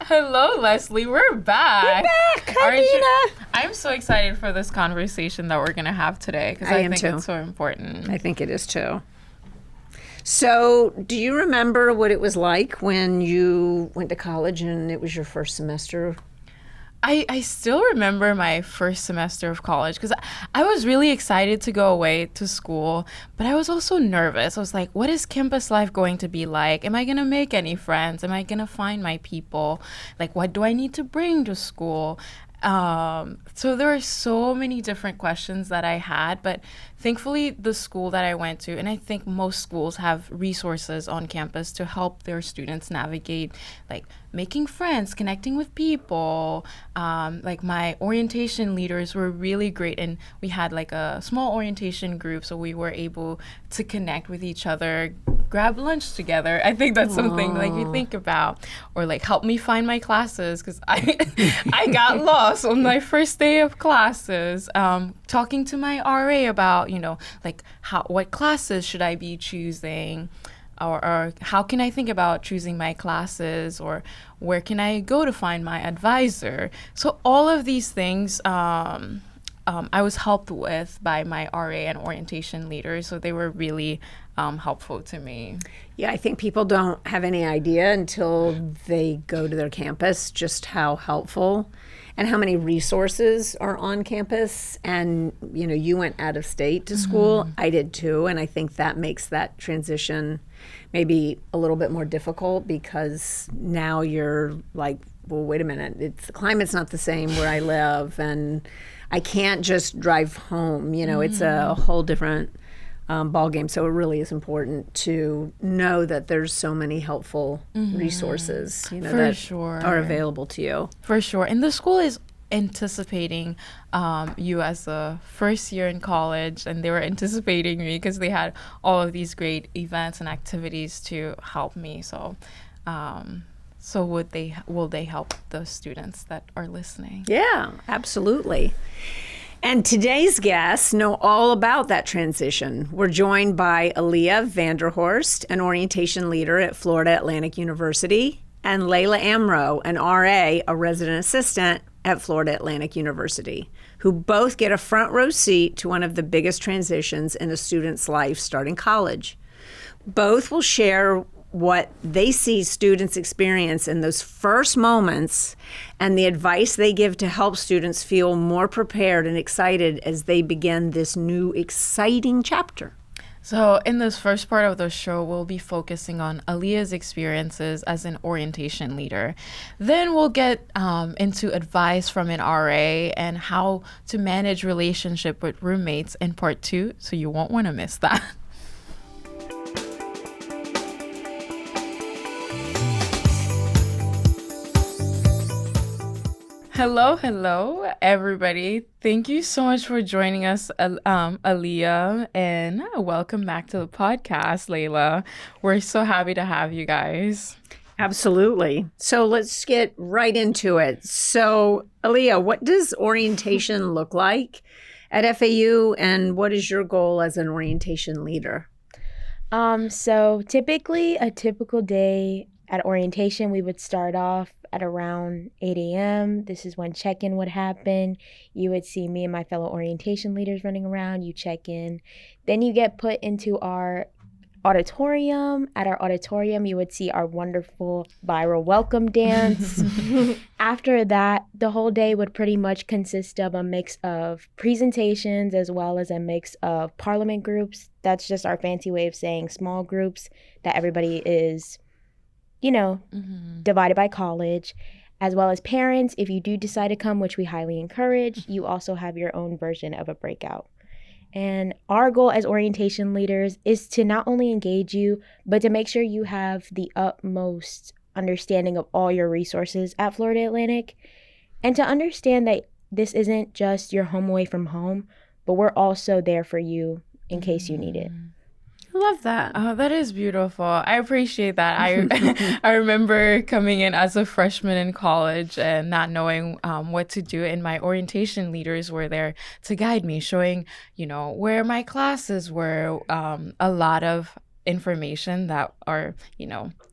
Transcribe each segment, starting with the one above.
Hello, Leslie. We're back. We're back. Hi, Dina. I'm so excited for this conversation that we're going to have today because I think it's so important. I think it is too. So, do you remember what it was like when you went to college and it was your first semester? I still remember my first semester of college because I was really excited to go away to school, but I was also nervous. I was like, what is campus life going to be like? Am I going to make any friends? Am I going to find my people? Like, what do I need to bring to school? So there were so many different questions that I had, but thankfully the school that I went to, and I think most schools have resources on campus to help their students navigate, like making friends, connecting with people. Like my orientation leaders were really great, and we had like a small orientation group, so we were able to connect with each other, grab lunch together. I think that's something like you think about, or like help me find my classes because I got lost on my first day of classes. Talking to my RA about, like what classes should I be choosing, or how can I think about choosing my classes, or where can I go to find my advisor. So all of these things I was helped with by my RA and orientation leaders, so they were really helpful to me. Yeah, I think people don't have any idea until they go to their campus just how helpful and how many resources are on campus. And, you went out of state to school. I did too. And I think that makes that transition maybe a little bit more difficult because now you're like, well, wait a minute, the climate's not the same where I live. And I can't just drive home. It's a whole different ball game. So it really is important to know that there's so many helpful resources, that are available to you. For sure. And the school is anticipating you as a first year in college, and they were anticipating me because they had all of these great events and activities to help me. So will they help the students that are listening? Yeah, absolutely. And today's guests know all about that transition. We're joined by Aaliyah Vanderhorst, an orientation leader at Florida Atlantic University, and Layla Amro, an RA, a resident assistant at Florida Atlantic University, who both get a front row seat to one of the biggest transitions in a student's life starting college. Both will share what they see students experience in those first moments and the advice they give to help students feel more prepared and excited as they begin this new exciting chapter. So in this first part of the show, we'll be focusing on Aaliyah's experiences as an orientation leader. Then we'll get into advice from an RA and how to manage relationship with roommates in part 2, so you won't want to miss that. Hello, everybody. Thank you so much for joining us, Aaliyah, and welcome back to the podcast, Layla. We're so happy to have you guys. Absolutely. So let's get right into it. So, Aaliyah, what does orientation look like at FAU, and what is your goal as an orientation leader? So typically, a typical day at orientation, we would start off at around 8 a.m. This is when check-in would happen. You would see me and my fellow orientation leaders running around. You check in. Then you get put into our auditorium. At our auditorium, you would see our wonderful viral welcome dance. After that, the whole day would pretty much consist of a mix of presentations as well as a mix of parliament groups. That's just our fancy way of saying small groups that everybody is divided by college, as well as parents. If you do decide to come, which we highly encourage, you also have your own version of a breakout. And our goal as orientation leaders is to not only engage you, but to make sure you have the utmost understanding of all your resources at Florida Atlantic, and to understand that this isn't just your home away from home, but we're also there for you in case you need it. I love that. Oh, that is beautiful. I appreciate that. I remember coming in as a freshman in college and not knowing what to do, and my orientation leaders were there to guide me, showing, where my classes were, a lot of information that are,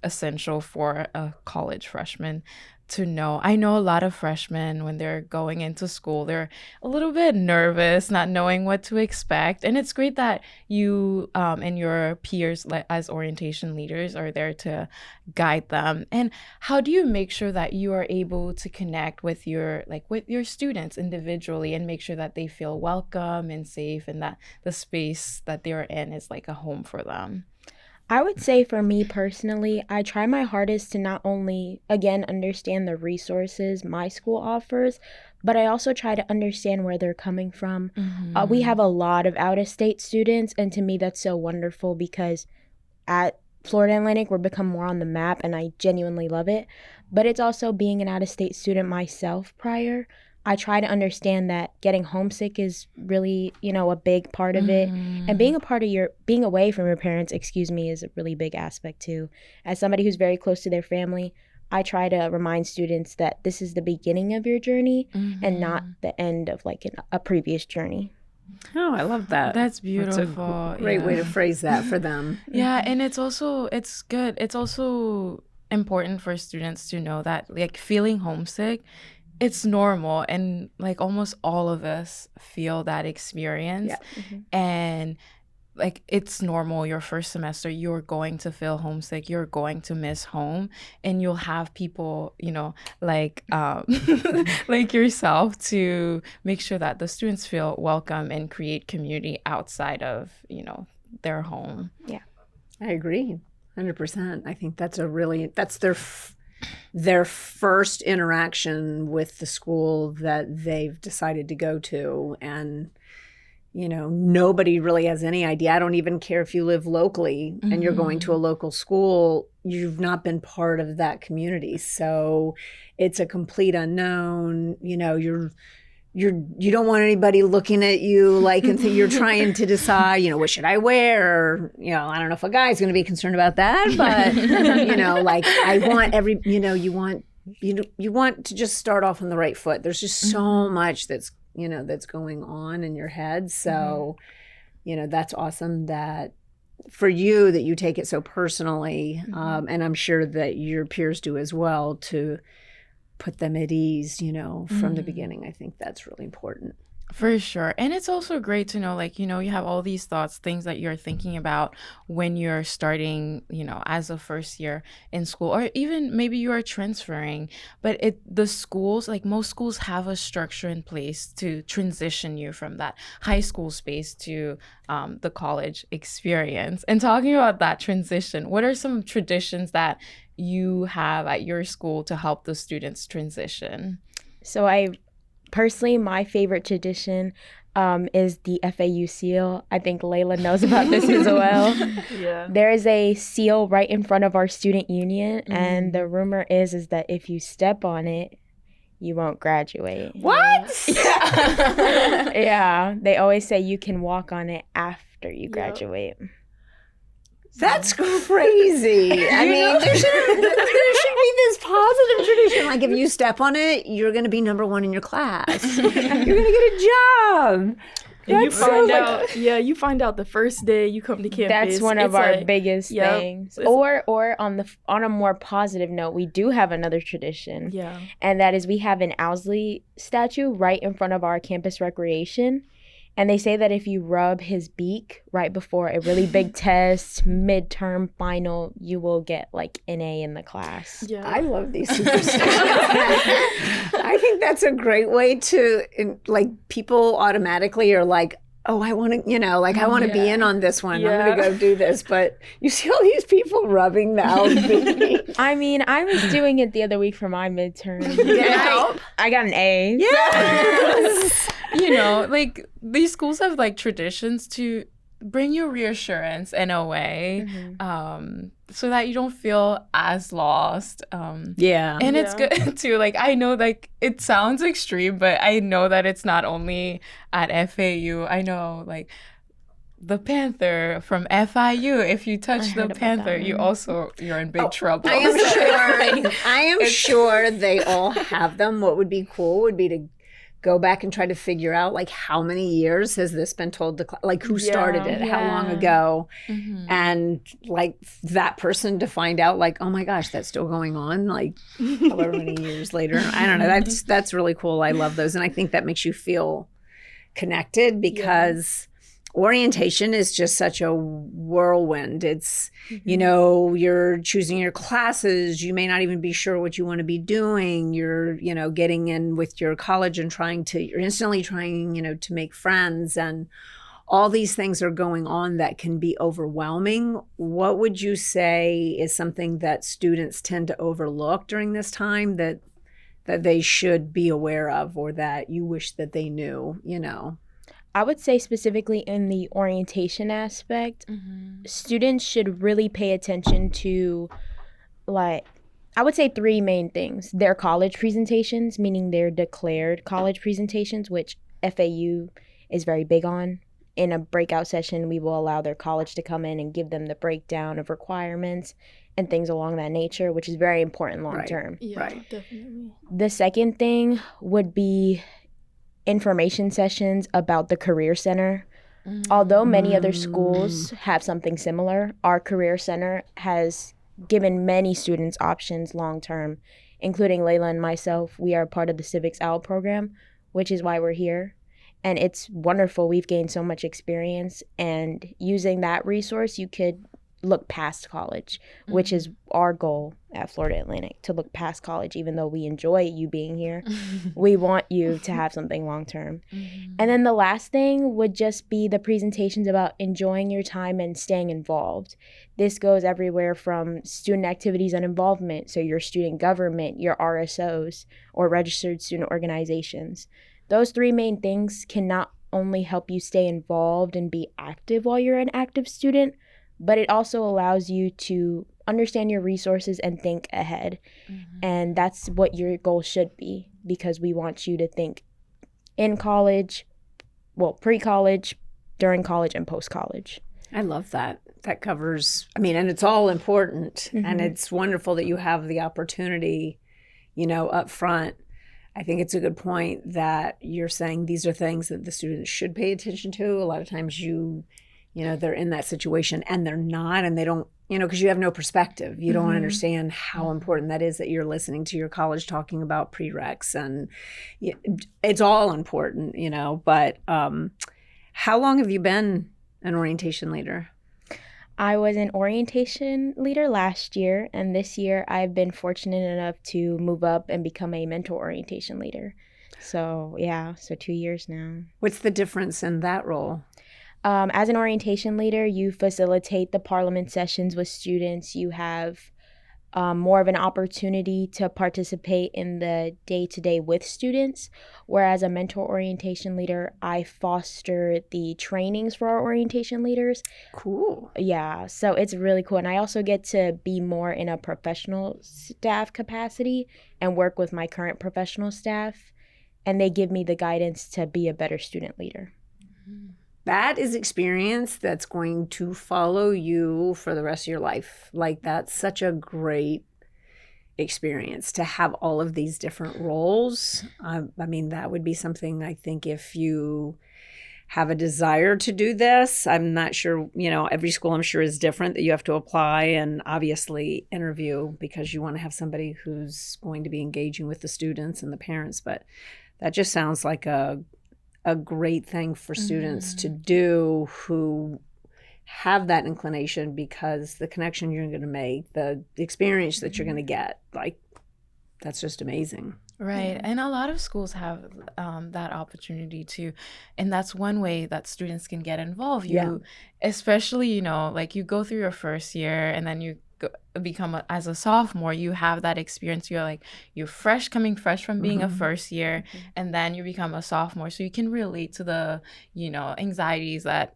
essential for a college freshman to know. I know a lot of freshmen, when they're going into school, they're a little bit nervous, not knowing what to expect. And it's great that you and your peers as orientation leaders are there to guide them. And how do you make sure that you are able to connect with your students individually and make sure that they feel welcome and safe, and that the space that they're in is like a home for them? I would say for me personally, I try my hardest to not only, again, understand the resources my school offers, but I also try to understand where they're coming from. We have a lot of out-of-state students, and to me that's so wonderful because at Florida Atlantic we're become more on the map, and I genuinely love it. But it's also being an out-of-state student myself prior. I try to understand that getting homesick is really, a big part of it. And being away from your parents, is a really big aspect too. As somebody who's very close to their family, I try to remind students that this is the beginning of your journey and not the end of like a previous journey. Oh, I love that. That's beautiful. That's a great way to phrase that for them. Yeah, and it's good. It's also important for students to know that like feeling homesick, it's normal, and like almost all of us feel that experience. And like it's normal. Your first semester, you're going to feel homesick, you're going to miss home, and you'll have people, like like yourself, to make sure that the students feel welcome and create community outside of their home. I agree 100%. I think that's their first interaction with the school that they've decided to go to. And, nobody really has any idea. I don't even care if you live locally and you're going to a local school, you've not been part of that community. So it's a complete unknown. You don't want anybody looking at you like, and you're trying to decide, what should I wear? Or, I don't know if a guy's going to be concerned about that, but, like I want you want to just start off on the right foot. There's just so much that's going on in your head. So, that's awesome that for you that you take it so personally. And I'm sure that your peers do as well, to put them at ease, from the beginning. I think that's really important. For sure. And it's also great to know, like, you have all these thoughts, things that you're thinking about when you're starting, as a first year in school, or even maybe you are transferring. But the schools, like most schools, have a structure in place to transition you from that high school space to the college experience. And talking about that transition, what are some traditions that you have at your school to help the students transition? So personally, my favorite tradition is the FAU seal. I think Layla knows about this as well. Yeah. There is a seal right in front of our student union, and the rumor is that if you step on it, you won't graduate. What? Yeah. They always say you can walk on it after you graduate. That's crazy. I mean, there should be this positive tradition. Like, if you step on it, you're going to be number one in your class. You're going to get a job. And you find out the first day you come to campus. That's one of our biggest things. Or on a more positive note, we do have another tradition. Yeah. And that is we have an Owsley statue right in front of our campus recreation. And they say that if you rub his beak right before a really big test, midterm, final, you will get like an A in the class. Yeah. I love these superstitions. I think that's a great way to, people automatically are like, oh, I want to, I want to be in on this one. I'm going to go do this. But you see all these people rubbing the owl's beak. I mean, I was doing it the other week for my midterm. I got an A. Yes. Like these schools have like traditions to bring you reassurance in a way, so that you don't feel as lost. And it's good too. Like, I know, like, it sounds extreme, but I know that it's not only at FAU. I know, like, the panther from FIU. If you touch the panther, you're in big trouble. I am sure they all have them. What would be cool would be go back and try to figure out like how many years has this been told to like who started it, how long ago, and like that person to find out like, oh my gosh, that's still going on like however many years later. I don't know. That's really cool. I love those, and I think that makes you feel connected because orientation is just such a whirlwind. It's, you know, you're choosing your classes. You may not even be sure what you want to be doing. You're, you know, getting in with your college and you're instantly trying, you know, to make friends, and all these things are going on that can be overwhelming. What would you say is something that students tend to overlook during this time that they should be aware of, or that you wish that they knew, you know? I would say specifically in the orientation aspect, students should really pay attention to, like, I would say 3 main things. Their college presentations, meaning their declared college presentations, which FAU is very big on. In a breakout session, we will allow their college to come in and give them the breakdown of requirements and things along that nature, which is very important long term. Yeah, definitely. The second thing would be information sessions about the Career Center. Although many other schools have something similar, our Career Center has given many students options long term, including Layla and myself. We are part of the Civics OWL program, which is why we're here. And it's wonderful. We've gained so much experience, and using that resource, you could look past college, which is our goal at Florida Atlantic, to look past college. Even though we enjoy you being here, we want you to have something long term. And then the last thing would just be the presentations about enjoying your time and staying involved. This goes everywhere from student activities and involvement, so your student government, your RSOs, or registered student organizations. Those 3 main things can not only help you stay involved and be active while you're an active student, but it also allows you to understand your resources and think ahead. And that's what your goal should be, because we want you to think in college, well, pre-college, during college, and post-college. I love that. That covers, I mean, and it's all important. And it's wonderful that you have the opportunity, you know, up front. I think it's a good point that you're saying these are things that the students should pay attention to. A lot of times you know, they're in that situation and they're not, and they don't, you know, because you have no perspective. You don't understand how important that is, that you're listening to your college talking about prereqs, and it's all important, you know. But how long have you been an orientation leader? I was an orientation leader last year, and this year I've been fortunate enough to move up and become a mentor orientation leader. So 2 years now. What's the difference in that role? As an orientation leader, you facilitate the parliament sessions with students. You have more of an opportunity to participate in the day-to-day with students, whereas a mentor orientation leader, I foster the trainings for our orientation leaders. Cool. Yeah, so it's really cool. And I also get to be more in a professional staff capacity and work with my current professional staff, and they give me the guidance to be a better student leader. That is experience that's going to follow you for the rest of your life. Like, that's such a great experience to have all of these different roles. I mean, that would be something, I think, if you have a desire to do this. I'm not sure, you know, every school I'm sure is different, that you have to apply and obviously interview, because you want to have somebody who's going to be engaging with the students and the parents. But that just sounds like a great thing for students to do who have that inclination, because the connection you're going to make, the experience that you're going to get, like, that's just amazing. Right. And a lot of schools have that opportunity too. And that's one way that students can get involved. Especially, you know, like you go through your first year and then you become as a sophomore, you have that experience. You're coming fresh from being a first year, and then you become a sophomore, so you can relate to the, you know, anxieties that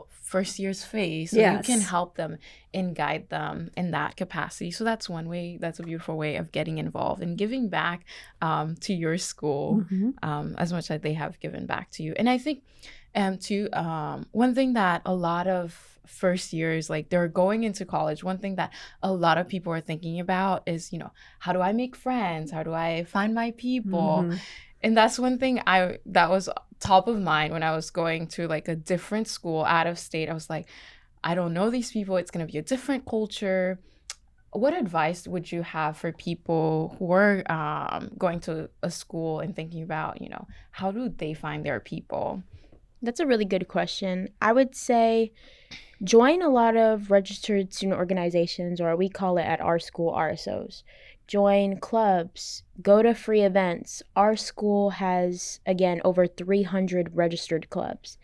first years face. So you can help them and guide them in that capacity. So that's one way. That's a beautiful way of getting involved and giving back to your school as much as they have given back to you. And I think one thing that a lot of first years, like, they're going into college, one thing that a lot of people are thinking about is, you know, how do I make friends? How do I find my people? And that's one thing that was top of mind when I was going to like a different school out of state. I was like, I don't know these people. It's going to be a different culture. What advice would you have for people who are going to a school and thinking about, how do they find their people? That's a really good question. I would say join a lot of registered student organizations, or we call it at our school RSOs. Join clubs, go to free events. Our school has, again, over 300 registered clubs.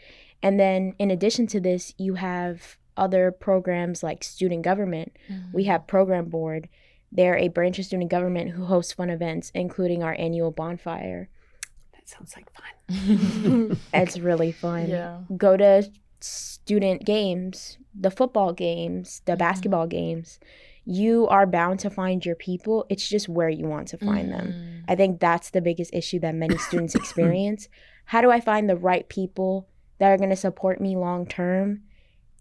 And then in addition to this, you have other programs like student government. We have program board. They're a branch of student government who hosts fun events, including our annual bonfire. That sounds like fun. It's really fun. Yeah. Go to student games, the football games, the basketball games. You are bound to find your people. It's just where you want to find them. I think that's the biggest issue that many students experience. How do I find the right people that are going to support me long term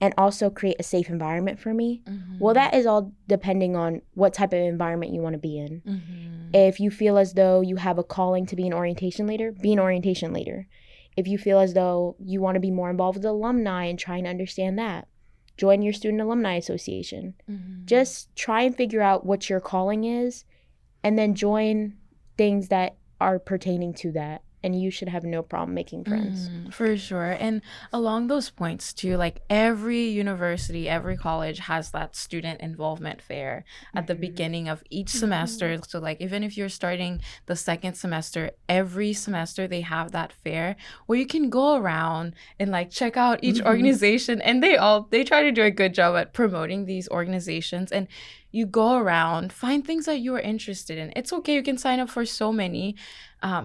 and also create a safe environment for me? Well, that is all depending on what type of environment you want to be in. If you feel as though you have a calling to be an orientation leader, be an orientation leader. If you feel as though you want to be more involved with alumni and trying to understand that, join your student alumni association. Just try and figure out what your calling is and then join things that are pertaining to that. And you should have no problem making friends. For sure. And along those points too, like every university, every college has that student involvement fair at the beginning of each semester. So like even if you're starting the second semester, every semester they have that fair where you can go around and like check out each organization, and they try to do a good job at promoting these organizations. And you go around, find things that you are interested in. It's okay, you can sign up for so many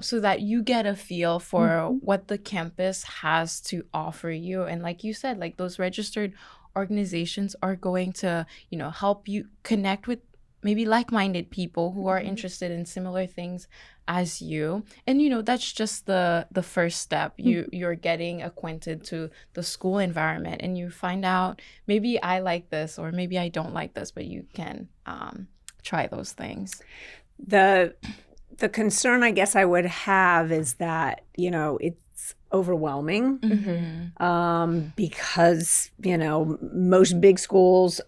so that you get a feel for what the campus has to offer you. And like you said, like those registered organizations are going to, help you connect with maybe like-minded people who are interested in similar things as you. And that's just the first step. You're getting acquainted to the school environment, and you find out maybe I like this or maybe I don't like this, but you can try those things. The concern I guess I would have is that it's overwhelming because most big schools,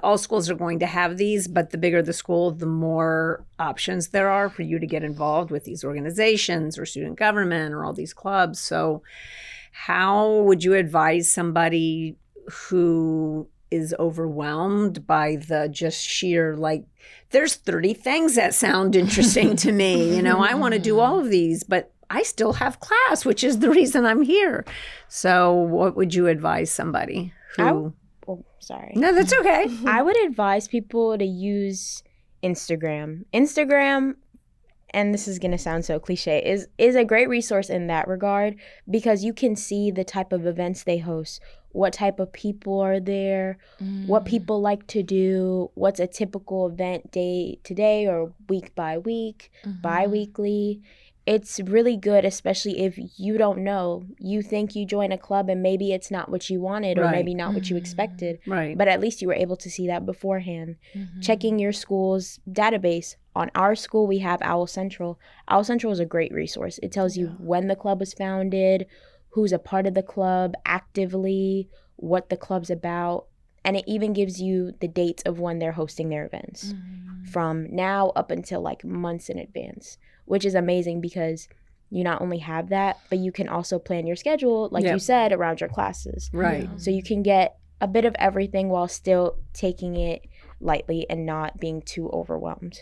all schools are going to have these, but the bigger the school, the more options there are for you to get involved with these organizations or student government or all these clubs. So how would you advise somebody who is overwhelmed by the just sheer, there's 30 things that sound interesting to me. I want to do all of these, but I still have class, which is the reason I'm here. So what would you advise somebody who... Sorry. No, that's okay. I would advise people to use Instagram. Instagram, and this is going to sound so cliche, is a great resource in that regard because you can see the type of events they host, what type of people are there, what people like to do, what's a typical event day to day or week by week, bi-weekly. It's really good, especially if you don't know. You think you join a club and maybe it's not what you wanted or maybe not what you expected. Right. But at least you were able to see that beforehand. Checking your school's database. On our school, we have Owl Central. Owl Central is a great resource. It tells you when the club was founded, who's a part of the club actively, what the club's about. And it even gives you the dates of when they're hosting their events from now up until months in advance, which is amazing because you not only have that, but you can also plan your schedule, you said, around your classes. Right. So you can get a bit of everything while still taking it lightly and not being too overwhelmed.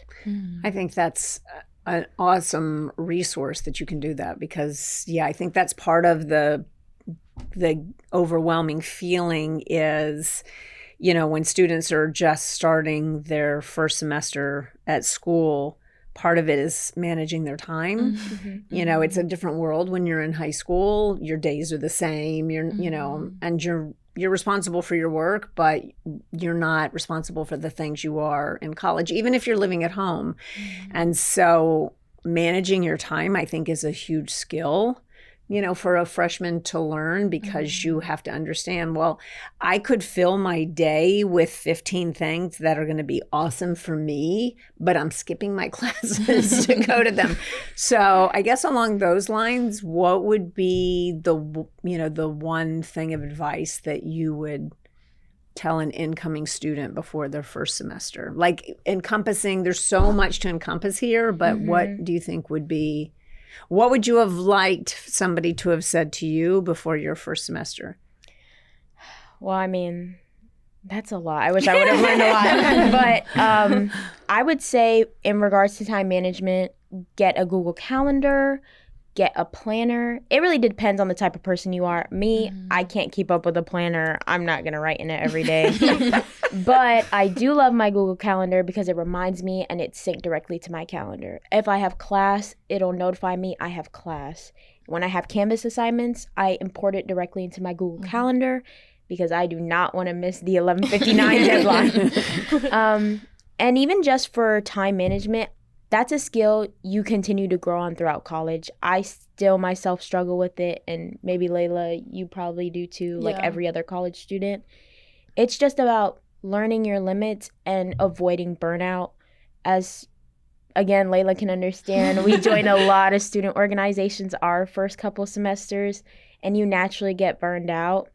I think that's an awesome resource that you can do that because, I think that's part of the overwhelming feeling is, when students are just starting their first semester at school, part of it is managing their time. It's a different world when you're in high school. Your days are the same. And you're responsible for your work, but you're not responsible for the things you are in college, even if you're living at home. And so managing your time, I think, is a huge skill for a freshman to learn, because you have to understand, well, I could fill my day with 15 things that are going to be awesome for me, but I'm skipping my classes to go to them. So I guess along those lines, what would be the one thing of advice that you would tell an incoming student before their first semester? Like encompassing, there's so much to encompass here, but what do you think would be, what would you have liked somebody to have said to you before your first semester? Well, I mean, that's a lot. I wish I would have learned a lot. But I would say in regards to time management, get a Google Calendar, get a planner. It really depends on the type of person you are. Me, I can't keep up with a planner. I'm not going to write in it every day. But I do love my Google Calendar because it reminds me and it's synced directly to my calendar. If I have class, it'll notify me I have class. When I have Canvas assignments, I import it directly into my Google Calendar because I do not want to miss the 11:59 deadline. And even just for time management, that's a skill you continue to grow on throughout college. I still myself struggle with it, and maybe Layla, you probably do too, like every other college student. It's just about learning your limits and avoiding burnout. As, again, Layla can understand, we join a lot of student organizations our first couple semesters, and you naturally get burned out.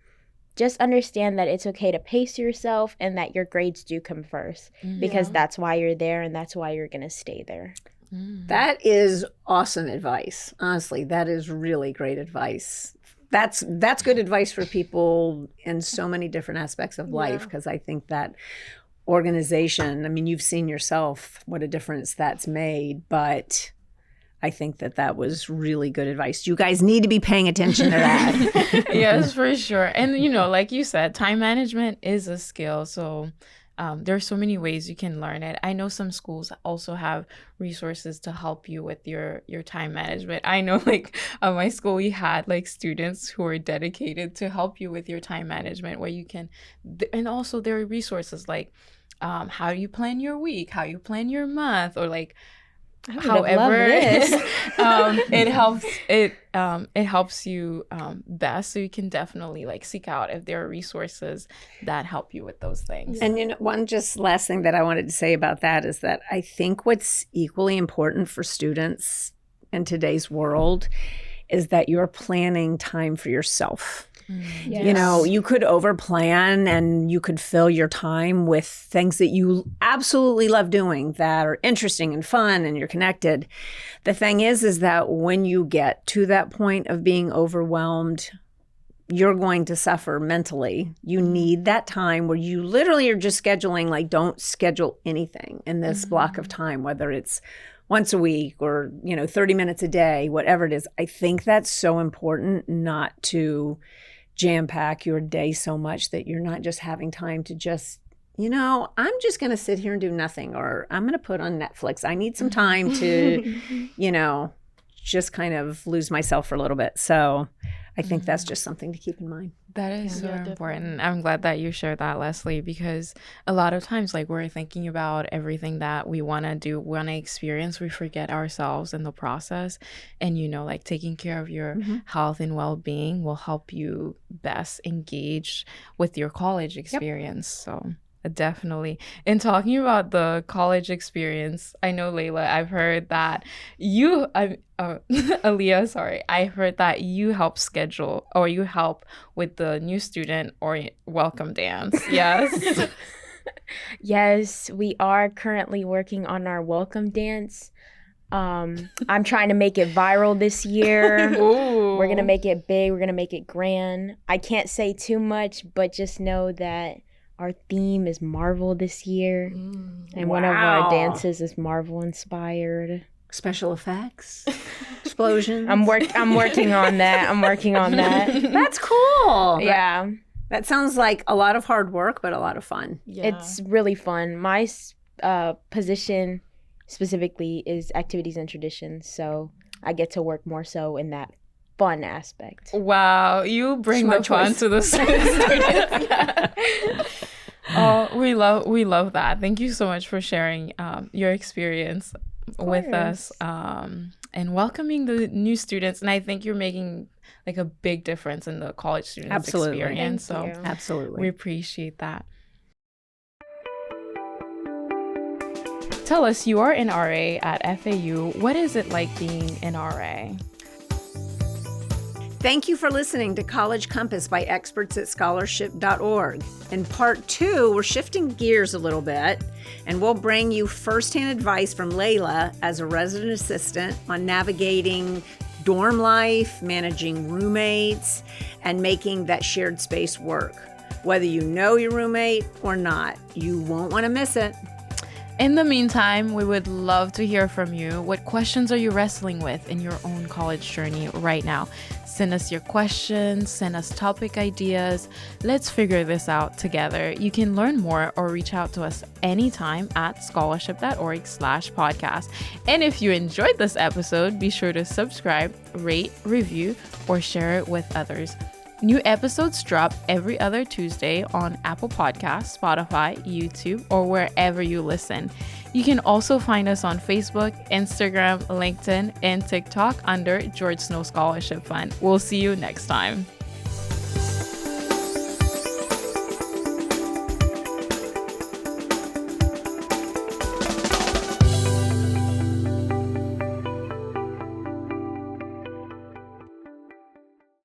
Just understand that it's okay to pace yourself and that your grades do come first because that's why you're there and that's why you're going to stay there. That is awesome advice. Honestly, that is really great advice. That's good advice for people in so many different aspects of life, because I think that organization, I mean, you've seen yourself what a difference that's made, but I think that was really good advice. You guys need to be paying attention to that. Yes, for sure. And, like you said, time management is a skill. So there are so many ways you can learn it. I know some schools also have resources to help you with your time management. I know at my school, we had students who are dedicated to help you with your time management, where you can, and also there are resources like how you plan your week, how you plan your month, or however it helps you best. So you can definitely seek out if there are resources that help you with those things. And one just last thing that I wanted to say about that is that I think what's equally important for students in today's world is that you're planning time for yourself. Yes. You could overplan and you could fill your time with things that you absolutely love doing that are interesting and fun and you're connected. The thing is that when you get to that point of being overwhelmed, you're going to suffer mentally. You need that time where you literally are just scheduling, don't schedule anything in this block of time, whether it's once a week or, 30 minutes a day, whatever it is. I think that's so important, not to jam-pack your day so much that you're not just having time to just, I'm just going to sit here and do nothing, or I'm going to put on Netflix. I need some time to, just kind of lose myself for a little bit. So I think that's just something to keep in mind. That is so important. I'm glad that you shared that, Leslie, because a lot of times we're thinking about everything that we want to do, want to experience, we forget ourselves in the process. And taking care of your health and well-being will help you best engage with your college experience. So definitely. In talking about the college experience, I know, Layla, I've heard that Aaliyah, sorry, I heard that you help schedule, or you help with the new student or welcome dance. Yes. Yes, we are currently working on our welcome dance. I'm trying to make it viral this year. Ooh. We're going to make it big. We're going to make it grand. I can't say too much, but just know that our theme is Marvel this year. And one of our dances is Marvel inspired. Special effects, explosions. I'm working on that. That's cool. Yeah. That sounds like a lot of hard work, but a lot of fun. Yeah. It's really fun. My position specifically is activities and traditions, so I get to work more so in that fun aspect. Wow, you bring the fun to the students. Oh, we love that. Thank you so much for sharing your experience. with us and welcoming the new students. And I think you're making like a big difference in the college students' experience. Absolutely. We appreciate that. Tell us, you are an RA at FAU. What is it like being an RA? Thank you for listening to College Compass by experts at scholarship.org. In part 2, we're shifting gears a little bit, and we'll bring you firsthand advice from Layla as a resident assistant on navigating dorm life, managing roommates, and making that shared space work. Whether you know your roommate or not, you won't want to miss it. In the meantime, we would love to hear from you. What questions are you wrestling with in your own college journey right now? Send us your questions, send us topic ideas. Let's figure this out together. You can learn more or reach out to us anytime at scholarship.org/podcast. And if you enjoyed this episode, be sure to subscribe, rate, review, or share it with others. New episodes drop every other Tuesday on Apple Podcasts, Spotify, YouTube, or wherever you listen. You can also find us on Facebook, Instagram, LinkedIn, and TikTok under George Snow Scholarship Fund. We'll see you next time.